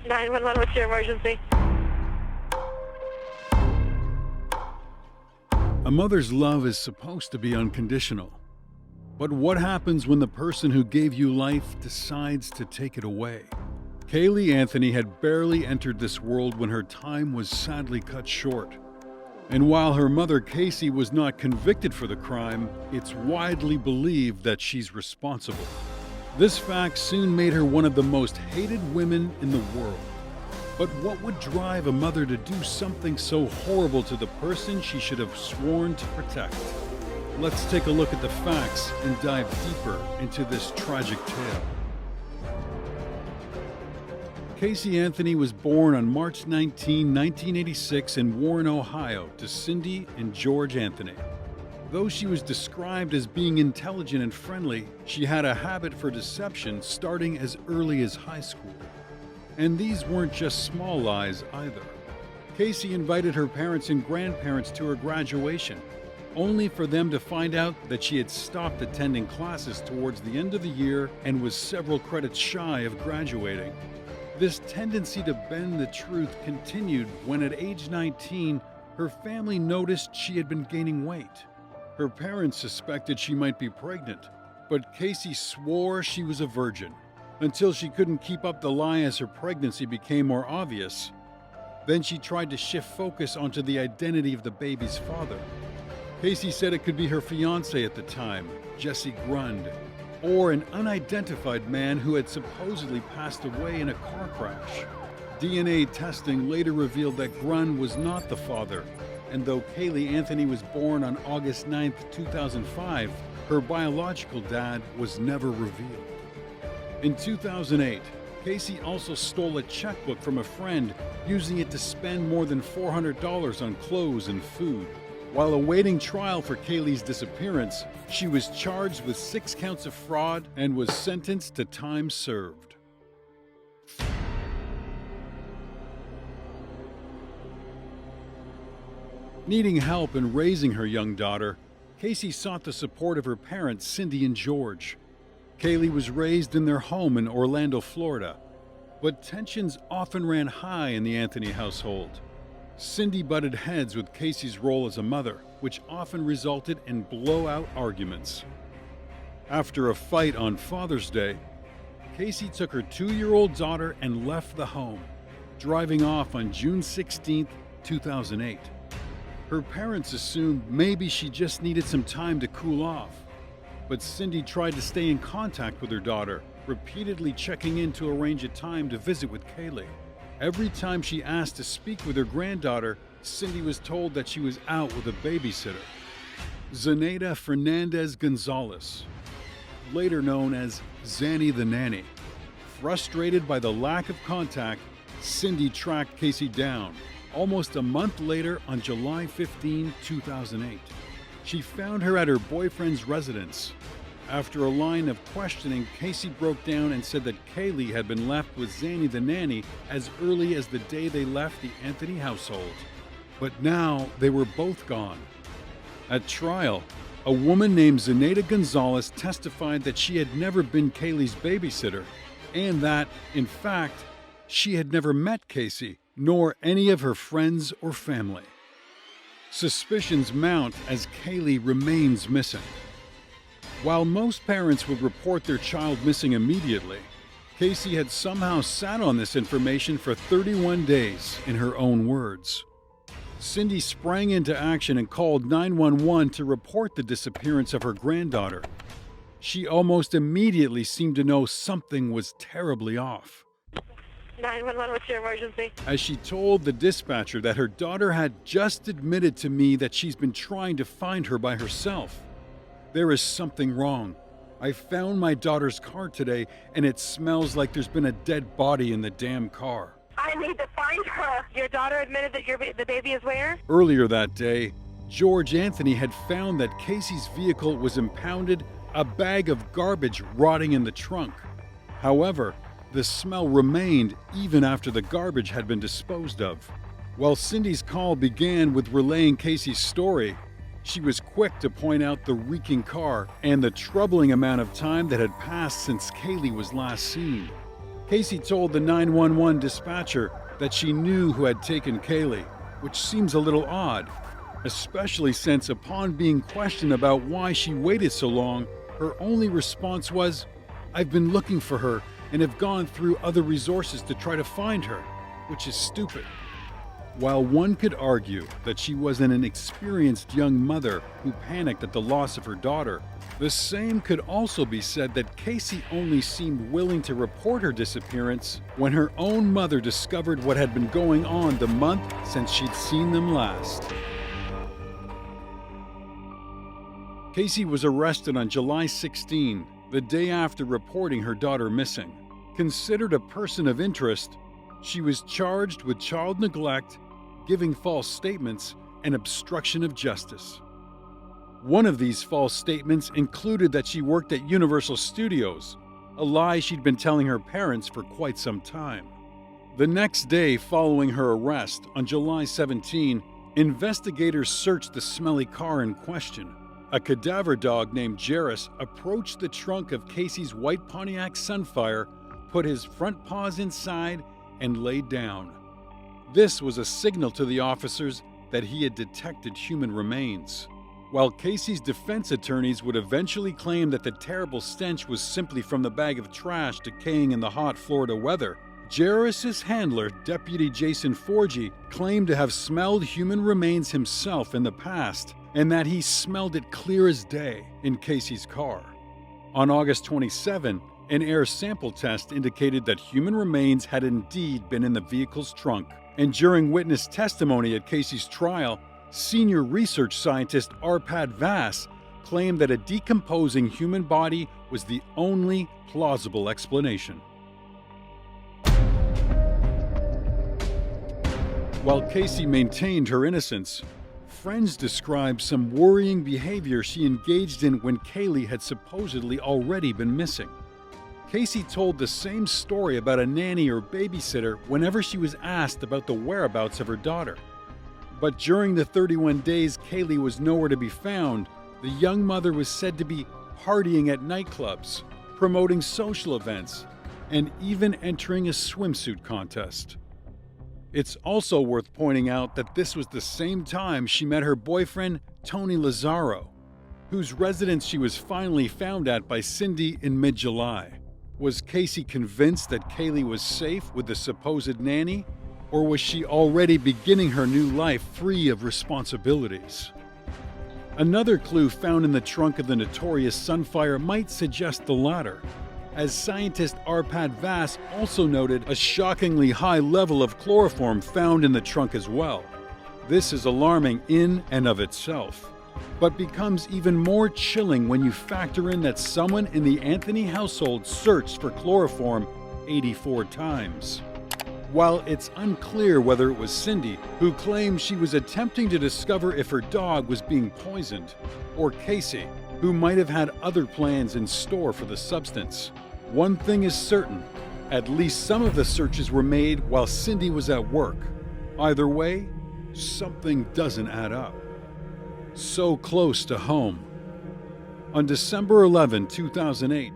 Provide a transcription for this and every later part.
911, what's your emergency? A mother's love is supposed to be unconditional. But what happens when the person who gave you life decides to take it away? Caylee Anthony had barely entered this world when her time was sadly cut short. And while her mother Casey was not convicted for the crime, it's widely believed that she's responsible. This fact soon made her one of the most hated women in the world. But what would drive a mother to do something so horrible to the person she should have sworn to protect? Let's take a look at the facts and dive deeper into this tragic tale. Caylee Anthony was born on March 19, 1986 in Warren, Ohio, to Cindy and George Anthony. Though she was described as being intelligent and friendly, she had a habit for deception starting as early as high school. And these weren't just small lies either. Casey invited her parents and grandparents to her graduation, only for them to find out that she had stopped attending classes towards the end of the year and was several credits shy of graduating. This tendency to bend the truth continued when at age 19, her family noticed she had been gaining weight. Her parents suspected she might be pregnant, but Casey swore she was a virgin, until she couldn't keep up the lie as her pregnancy became more obvious. Then she tried to shift focus onto the identity of the baby's father. Casey said it could be her fiancé at the time, Jesse Grund, or an unidentified man who had supposedly passed away in a car crash. DNA testing later revealed that Grund was not the father, and though Caylee Anthony was born on August 9, 2005, her biological dad was never revealed. In 2008, Casey also stole a checkbook from a friend, using it to spend more than $400 on clothes and food. While awaiting trial for Caylee's disappearance, she was charged with 6 counts of fraud and was sentenced to time served. Needing help in raising her young daughter, Casey sought the support of her parents, Cindy and George. Caylee was raised in their home in Orlando, Florida, but tensions often ran high in the Anthony household. Cindy butted heads with Casey's role as a mother, which often resulted in blowout arguments. After a fight on Father's Day, Casey took her 2-year-old daughter and left the home, driving off on June 16, 2008. Her parents assumed maybe she just needed some time to cool off. But Cindy tried to stay in contact with her daughter, repeatedly checking in to arrange a time to visit with Caylee. Every time she asked to speak with her granddaughter, Cindy was told that she was out with a babysitter. Zenaida Fernandez Gonzalez, later known as Zanny the Nanny. Frustrated by the lack of contact, Cindy tracked Casey down. Almost a month later, on July 15, 2008. She found her at her boyfriend's residence. After a line of questioning, Casey broke down and said that Caylee had been left with Zanny the Nanny as early as the day they left the Anthony household. But now they were both gone. At trial, a woman named Zenaida Gonzalez testified that she had never been Caylee's babysitter, and that, in fact, she had never met Casey, nor any of her friends or family. Suspicions mount as Caylee remains missing. While most parents would report their child missing immediately, Casey had somehow sat on this information for 31 days, in her own words. Cindy sprang into action and called 911 to report the disappearance of her granddaughter. She almost immediately seemed to know something was terribly off. 911, what's your emergency? As she told the dispatcher that her daughter had just admitted to me that she's been trying to find her by herself. There is something wrong. I found my daughter's car today, and it smells like there's been a dead body in the damn car. I need to find her. Your daughter admitted that the baby is where? Earlier that day, George Anthony had found that Casey's vehicle was impounded, a bag of garbage rotting in the trunk. However, the smell remained even after the garbage had been disposed of. While Cindy's call began with relaying Casey's story, she was quick to point out the reeking car and the troubling amount of time that had passed since Caylee was last seen. Casey told the 911 dispatcher that she knew who had taken Caylee, which seems a little odd, especially since upon being questioned about why she waited so long, her only response was, "I've been looking for her and have gone through other resources to try to find her," which is stupid. While one could argue that she was an inexperienced young mother who panicked at the loss of her daughter, the same could also be said that Casey only seemed willing to report her disappearance when her own mother discovered what had been going on the month since she'd seen them last. Casey was arrested on July 16, the day after reporting her daughter missing. Considered a person of interest, she was charged with child neglect, giving false statements, and obstruction of justice. One of these false statements included that she worked at Universal Studios, a lie she'd been telling her parents for quite some time. The next day following her arrest, on July 17, investigators searched the smelly car in question. A cadaver dog named Jairus approached the trunk of Casey's white Pontiac Sunfire, put his front paws inside, and laid down. This was a signal to the officers that he had detected human remains. While Casey's defense attorneys would eventually claim that the terrible stench was simply from the bag of trash decaying in the hot Florida weather, Jairus' handler, Deputy Jason Forgy, claimed to have smelled human remains himself in the past, and that he smelled it clear as day in Casey's car. On August 27, an air sample test indicated that human remains had indeed been in the vehicle's trunk. And during witness testimony at Casey's trial, senior research scientist Arpad Vass claimed that a decomposing human body was the only plausible explanation. While Casey maintained her innocence, friends described some worrying behavior she engaged in when Caylee had supposedly already been missing. Casey told the same story about a nanny or babysitter whenever she was asked about the whereabouts of her daughter. But during the 31 days Caylee was nowhere to be found, the young mother was said to be partying at nightclubs, promoting social events, and even entering a swimsuit contest. It's also worth pointing out that this was the same time she met her boyfriend, Tony Lazzaro, whose residence she was finally found at by Cindy in mid-July. Was Casey convinced that Caylee was safe with the supposed nanny, or was she already beginning her new life free of responsibilities? Another clue found in the trunk of the notorious Sunfire might suggest the latter, as scientist Arpad Vass also noted a shockingly high level of chloroform found in the trunk as well. This is alarming in and of itself, but becomes even more chilling when you factor in that someone in the Anthony household searched for chloroform 84 times. While it's unclear whether it was Cindy, who claimed she was attempting to discover if her dog was being poisoned, or Casey, who might have had other plans in store for the substance, one thing is certain: at least some of the searches were made while Cindy was at work. Either way, something doesn't add up. So close to home. On December 11, 2008,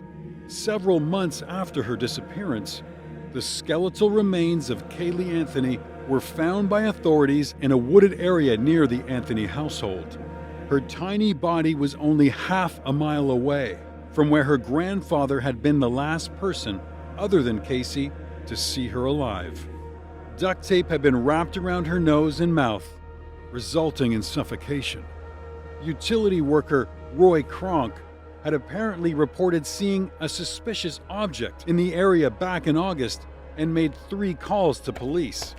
several months after her disappearance, the skeletal remains of Caylee Anthony were found by authorities in a wooded area near the Anthony household. Her tiny body was only half a mile away from where her grandfather had been the last person, other than Casey, to see her alive. Duct tape had been wrapped around her nose and mouth, resulting in suffocation. Utility worker Roy Kronk had apparently reported seeing a suspicious object in the area back in August and made 3 calls to police.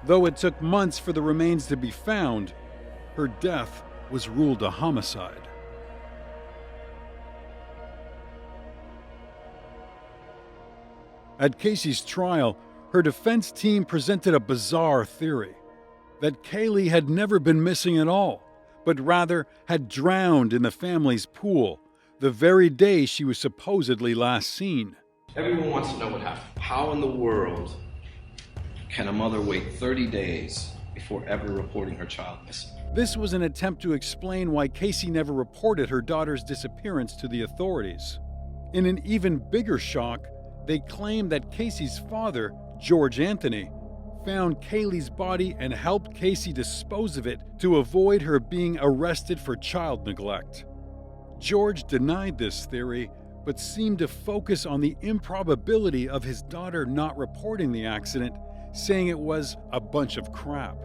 Though it took months for the remains to be found, her death was ruled a homicide. At Casey's trial, her defense team presented a bizarre theory that Caylee had never been missing at all, but rather had drowned in the family's pool the very day she was supposedly last seen. Everyone wants to know what happened. How in the world can a mother wait 30 days before ever reporting her child missing? This was an attempt to explain why Casey never reported her daughter's disappearance to the authorities. In an even bigger shock, They claim that Casey's father, George Anthony, found Caylee's body and helped Casey dispose of it to avoid her being arrested for child neglect. George denied this theory, but seemed to focus on the improbability of his daughter not reporting the accident, saying it was a bunch of crap.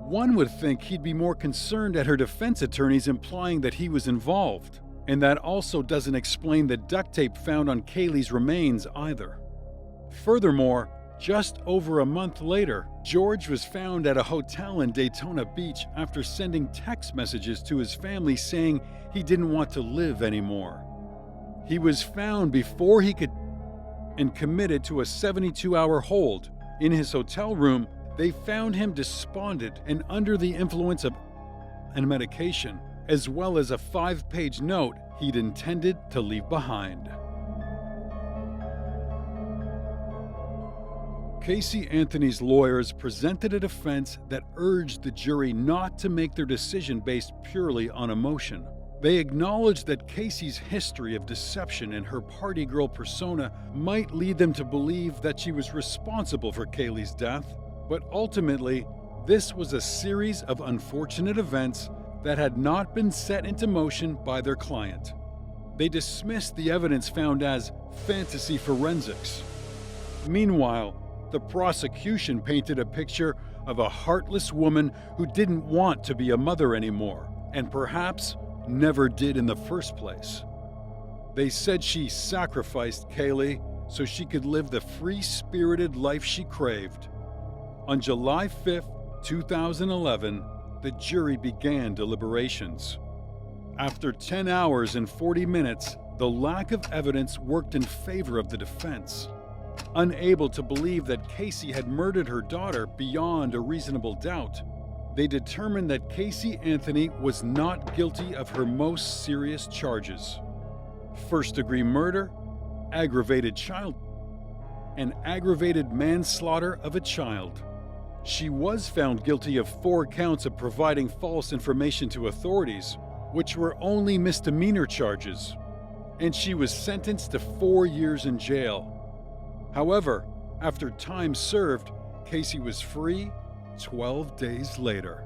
One would think he'd be more concerned at her defense attorneys implying that he was involved, and that also doesn't explain the duct tape found on Caylee's remains either. Furthermore, just over a month later, George was found at a hotel in Daytona Beach after sending text messages to his family saying he didn't want to live anymore. He was found before he could and committed to a 72-hour hold. In his hotel room, they found him despondent and under the influence of medication, as well as a 5-page note he'd intended to leave behind. Caylee Anthony's lawyers presented a defense that urged the jury not to make their decision based purely on emotion. They acknowledged that Casey's history of deception and her party girl persona might lead them to believe that she was responsible for Caylee's death, but ultimately, this was a series of unfortunate events that had not been set into motion by their client. They dismissed the evidence found as fantasy forensics. Meanwhile, the prosecution painted a picture of a heartless woman who didn't want to be a mother anymore, and perhaps never did in the first place. They said she sacrificed Caylee so she could live the free-spirited life she craved. On July 5, 2011, the jury began deliberations. After 10 hours and 40 minutes, the lack of evidence worked in favor of the defense. Unable to believe that Casey had murdered her daughter beyond a reasonable doubt, they determined that Caylee Anthony was not guilty of her most serious charges: first-degree murder, aggravated child, and aggravated manslaughter of a child. She was found guilty of 4 counts of providing false information to authorities, which were only misdemeanor charges, and she was sentenced to 4 years in jail. However, after time served, Casey was free 12 days later.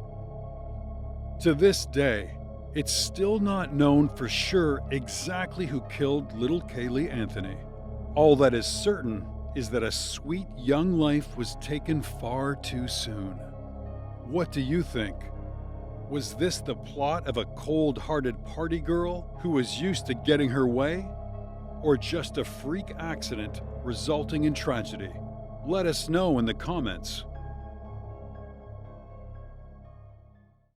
To this day, it's still not known for sure exactly who killed little Caylee Anthony. All that is certain is that a sweet young life was taken far too soon. What do you think? Was this the plot of a cold-hearted party girl who was used to getting her way? Or just a freak accident resulting in tragedy? Let us know in the comments.